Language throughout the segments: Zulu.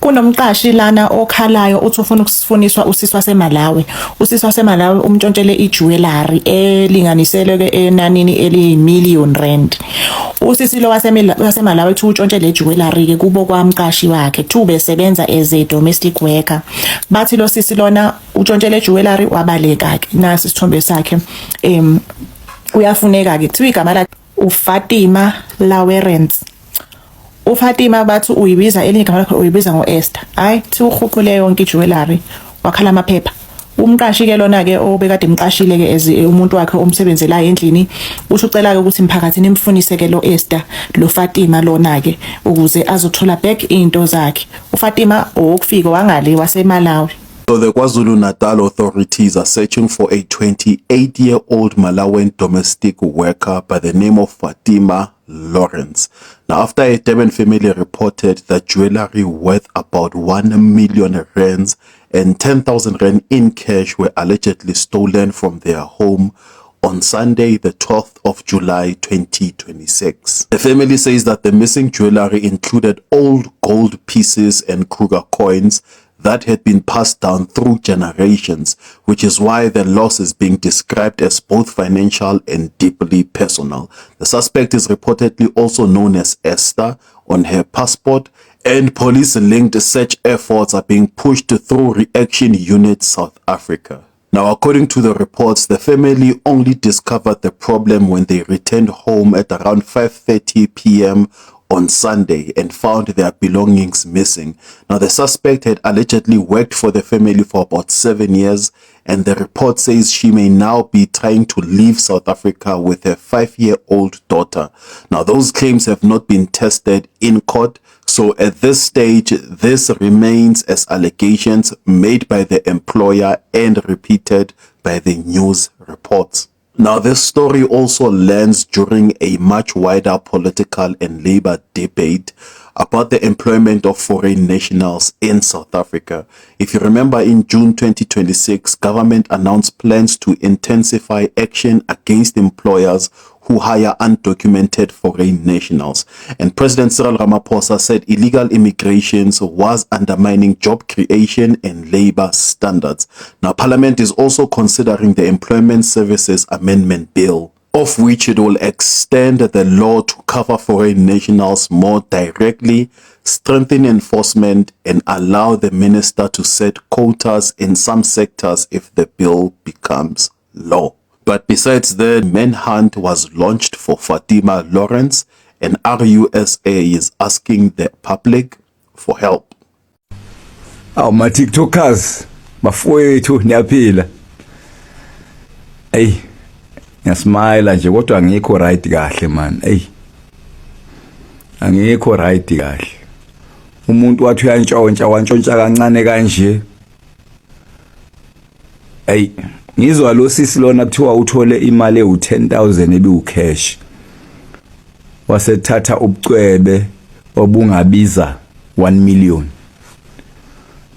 Kunomqashi lana okhalayo uthi ufuna ukusifuniswa usisi waseMalawi. Usisi waseMalawi umtshontshele ijewelry elinganiselwe enanini eliyi-1,000,000 rand. Usisi lo waseMalawi uthi utshontshe jewelry ke kubo kwamqashi wakhe. Two besebenza as a domestic worker. Bathi lo sisi lona utshontshe jewelry wabaleka ke. Nasi isithombe sakhe. Uyafuneka ke kuthiwa igama lakhe uFatima Lawrence. uFatima bathi uyibiza eligama lakhe uyibiza ngoEsther. Hayi thi uhuqule yonke ijewelry wakhala amaphepha. Umqashi ke lona ke obekade imqashile ke as umuntu wakhe omsebenzela endlini usucela ke ukuthi imphakathini imfunise ke lo Esther lo Fatima lona ke ukuze azothola back into zakhe. uFatima okufika wangale waseMalawi. So the KwaZulu-Natal authorities are searching for a 28-year-old Malawian domestic worker by the name of Fatima Lawrence. Now, after a Durban family reported that jewelry worth about 1,000,000 rands and 10,000 rand in cash were allegedly stolen from their home on Sunday, the 12th of July, 2026. The family says that the missing jewelry included old gold pieces and Kruger coins that had been passed down through generations, which is why the loss is being described as both financial and deeply personal. The suspect is reportedly also known as Esther on her passport, and police-linked search efforts are being pushed through Reaction Unit South Africa. Now, according to the reports, the family only discovered the problem when they returned home at around 5:30 p.m. on Sunday and found their belongings missing. Now, the suspect had allegedly worked for the family for about 7 years, and the report says she may now be trying to leave South Africa with her 5-year-old daughter. Now, those claims have not been tested in court, so at this stage, this remains as allegations made by the employer and repeated by the news reports. Now, this story also lands during a much wider political and labor debate about the employment of foreign nationals in South Africa. If you remember, in June 2026, government announced plans to intensify action against employers who hire undocumented foreign nationals. And President Cyril Ramaphosa said illegal immigration was undermining job creation and labor standards. Now, Parliament is also considering the Employment Services Amendment Bill, of which it will extend the law to cover foreign nationals more directly, strengthen enforcement, and allow the minister to set quotas in some sectors if the bill becomes law. But besides that, manhunt was launched for Fatima Lawrence, and RUSA is asking the public for help. Ma TikTokers, bafowethu niyaphila. Hey, ngiyasmile nje kodwa angikho right kahle man. Hey. Angikho right kahle. Umuntu wathi uyantshontsha wantshontsha kancane kanje. Hey. Ngizwa lo sisi lona kuthiwa uthole imali ewu10,000 ebiwucash. Wasethatha ubucwebe obungabiza 1,000,000.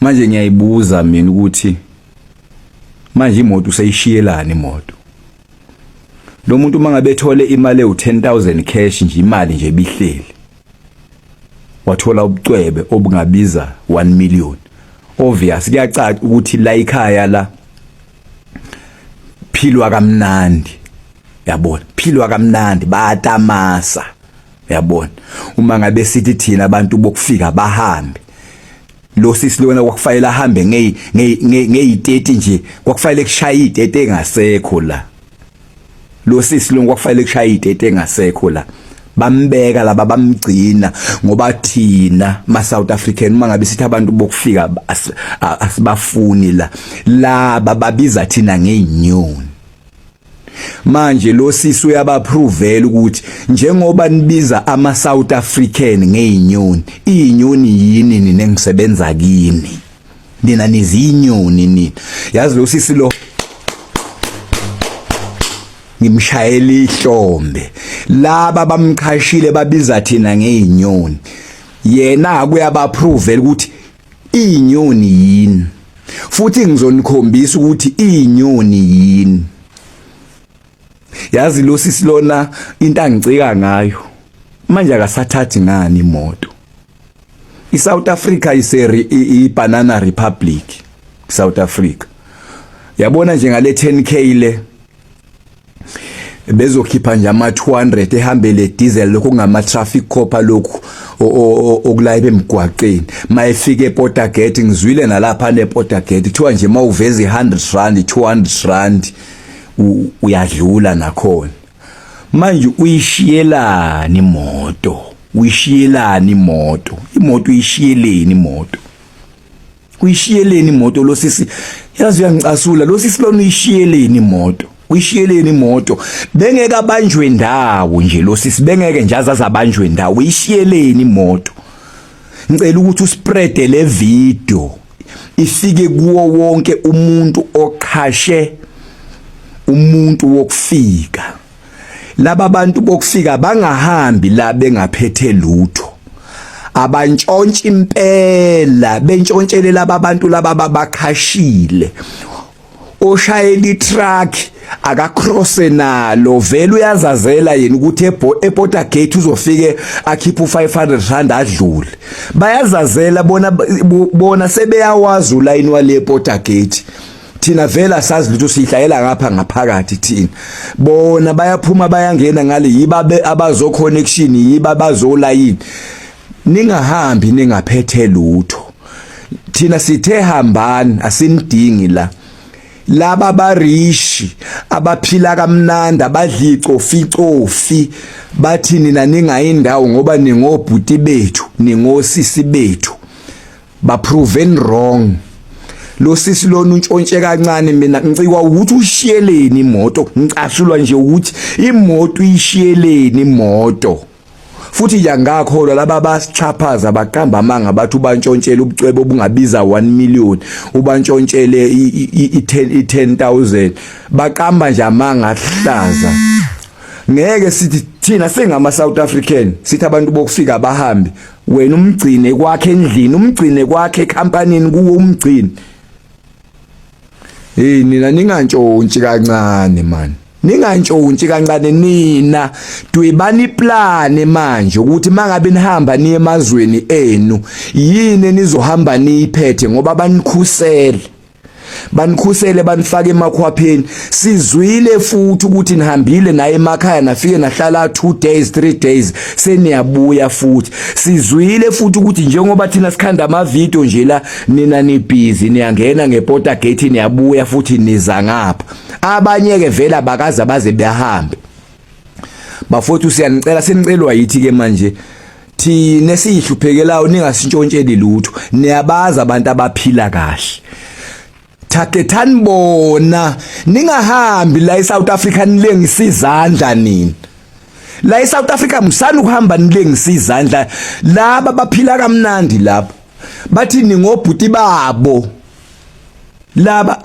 Manje ngiyayibuza mina ukuthi manje imoto useyishiyelana imoto. Lo muntu mangabe ethole imali ewu10,000 cash nje imali nje bihleli. Wathola ubucwebe obungabiza 1,000,000. Obvious kuyacaca ukuthi la ekhaya la philwa kamnandi, yabona, philwa kamnandi batamasa, yabona. Uma ngabe sithi thina abantu bokufika bahambe, lo sisi lona kwakufanele ahambe ngeyi30 nje, kwakufanele kushaye i30 engasekho la. Lo sisi lona kwakufanele kushaye i30 engasekho la. Bambeka laba bamgcina ngoba thina ma South African mangabe sithi abantu bokufika asibafuni la babiza thina ngeinyoni. Manje lo sisi uyabapruvela ukuthi njengoba nibiza ama South African ngeinyoni, inyoni yini ninengisebenza kini, nina nizinyoni nini. Yazi lo sisi lo ngimshayela ihlombe, laba bamkhashile babiza thina ngeinyoni, yena kuyabapruvela ukuthi inyoni yini, futhi ngizonikhombisa ukuthi inyoni yini. Yazi lo sisi lona into angicika ngayo, manje akasathathi ngani imoto. iSouth Africa i-banana republic, South Africa. Yabona nje ngale 10k le bezokhipha nje ama 200 ehambele diesel lokho kungama traffic copper lokho okulayibe emgwaqeni mayefika ePortagate ngizwile nalapha nePortagate kuthiwa nje mawuveza 100 rand 200 rand uyadlula nakhona manje uyishiyelani imoto imoto uyishiyeleni imoto lo sisi yazi uyangicasula lo sisi lona uyishiyeleni imoto bengeke abanjwe ndawo nje lo sisi bengeke nje azabanjwe ndawo uyishiyeleni imoto ngicela ukuthi uspread le video ifike kuwo wonke umuntu okhashe umuntu wokufika laba abantu bokufika bangahambi la bengaphethe lutho abantshontshe impela bentshontshele laba abantu laba bakhashile oshayela itruck akacrosse nalo vele uyazazela yena ukuthi ePortagate uzofike akhipha u500 rand adlule bayazazela bona sebeyawazi uline wale ePortagate thina vela sazi lutho sihlayela ngapha ngaphakathi thina bona bayaphuma bayangena ngale yiba abazo connection yiba bazolayini ningahambi ningaphethe lutho thina sithe hambani asinidingi laba barishi abaphila kamnandi abadli cofi bathi nina ningayindawo ngoba ningobhuti bethu ningosisi bethu ba proven wrong lo sisi lona untshontshe kancane mina ngicikwa ukuthi ushiyeleni imoto ngicasulwa nje ukuthi imoto uyishiyeleni imoto futhi yangakholwa laba basixhaphaza baqamba amanga bathi ubantshontshele ubucwebo obungabiza 1 million ubantshontshele i10,000 baqamba nje amanga ahlaza ngeke sithi thina sengama South African sithi abantu bokufika bahambe wena umgcine kwakhe endlini umgcine kwakhe ecompanyini kuwo umgcine nina ningantshontshi kancane man ningantshontshi kancane nina dwebani iplan manje ukuthi mangabe nihamba niye emazweni enu yini nizohamba niyiphethe ngoba banikhusele banifake emakhwapheni sizwile futhi ukuthi nihambile naye emakhaya nafike nahlala 2 days 3 days seniyabuya futhi sizwile futhi ukuthi njengoba thina sikhanda ama video nje la nina ni busy niyangena ngePortagate niyabuya futhi niza ngapha abanye ke vela bakaza baze behambe bafowethu siyanicela senicelwa yithi ke manje thina sihluphekelayo ningasintshontsheleli lutho niyabaza abantu abaphila kahle Thakethani bona ningahambi la eSouth Africa nilengisa izandla nini la eSouth Africa msana ukuhamba nilengisa izandla laba baphila kamnandi lapha bathi ningobhuti babo laba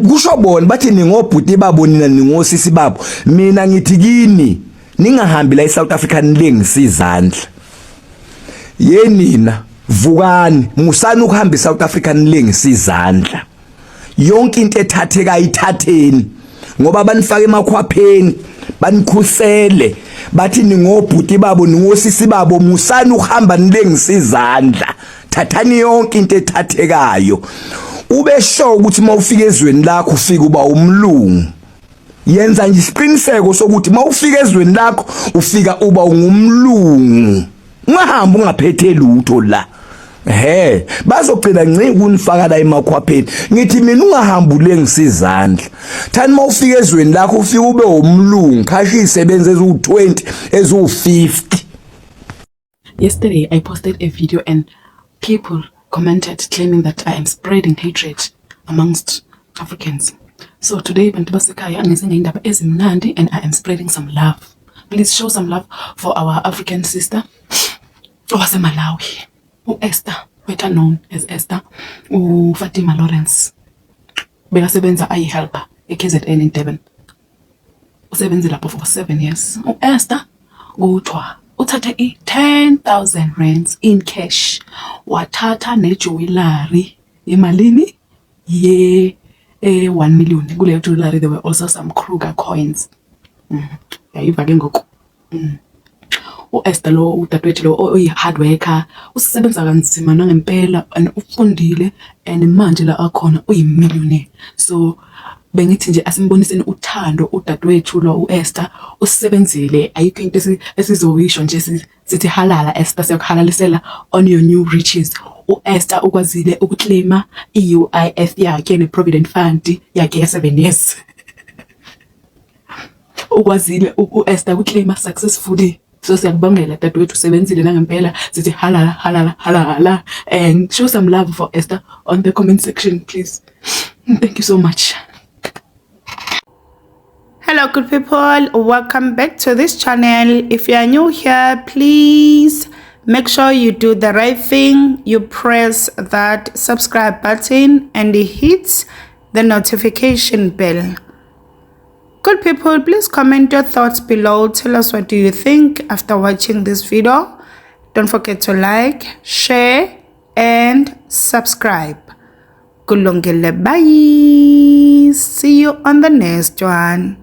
kusho bona bathi ningobhuti babo nina ningosisi babo mina ngithi kini ningahambi la eSouth Africa nilengisa izandla yenina vukani musana ukuhamba eSouth Africa nilengisa izandla yonke into ethatheka ayithatheni ngoba banifaka emakhwapheni banikhusele bathi ningobhuti babo ningosisi babo musana ukuhamba nilengisa izandla thathani yonke into ethathekayo ube sure ukuthi mawufika ezweni lakho ufika uba umlungu yenza nje isiqiniseko sokuthi mawufika ezweni lakho ufika uba ungumlungu ungahamba ungaphethe lutho la bazogcina ngci kunifaka la emakhwapheni ngithi mina ungahamba ulengisa izandla thani mawufika ezweni lakho ufika ube umlungu khashe isebenze ezu20 ezu50. Yesterday I posted a video and people commented claiming that I am spreading hatred amongst Africans. So today bantu basekhaya angize ngeindaba ezimnandi and I am spreading some love. Please show some love for our African sister owase Malawi. Esther, better known as Esther, Fatima Lawrence. Bekasebenza ayi-helper eKZN in Durban. Usebenze lapho for 7 years. Esther kuthiwa uthathe i-10,000 rands in cash. Wathatha nejewelry emalini ye 1 million. Kuleyo jewelry there were also some Kruger coins. Yayiva ke ngoku. Esther lo udadewethu lo oyi-hard worker, usebenza kanzima nangempela and ufundile and manje la akhona uyi-millionaire. So bengithi nje asimboniseni uthando udadewethu lo uEsther usebenzile, ayikho into esizoyisho nje sithi halala Esther, siyakuhalalisela on your new riches. uEsther ukwazile ukuclaima i-UIF yakhe ne-Provident Fund yakhe ya-7 years. Ukwazile uEsther ukuclaima successfully. So siyakubongela dadewethu usebenzile nangempela, sithi halala halala halala, and show some love for Esther on the comment section please. Thank you so much. Hello good people, welcome back to this channel. If you are new here, please make sure you do the right thing. You press that subscribe button and hit the notification bell. Good people, please comment your thoughts below. Tell us what do you think after watching this video. Don't forget to like, share and subscribe. Kulungile, bye. See you on the next one.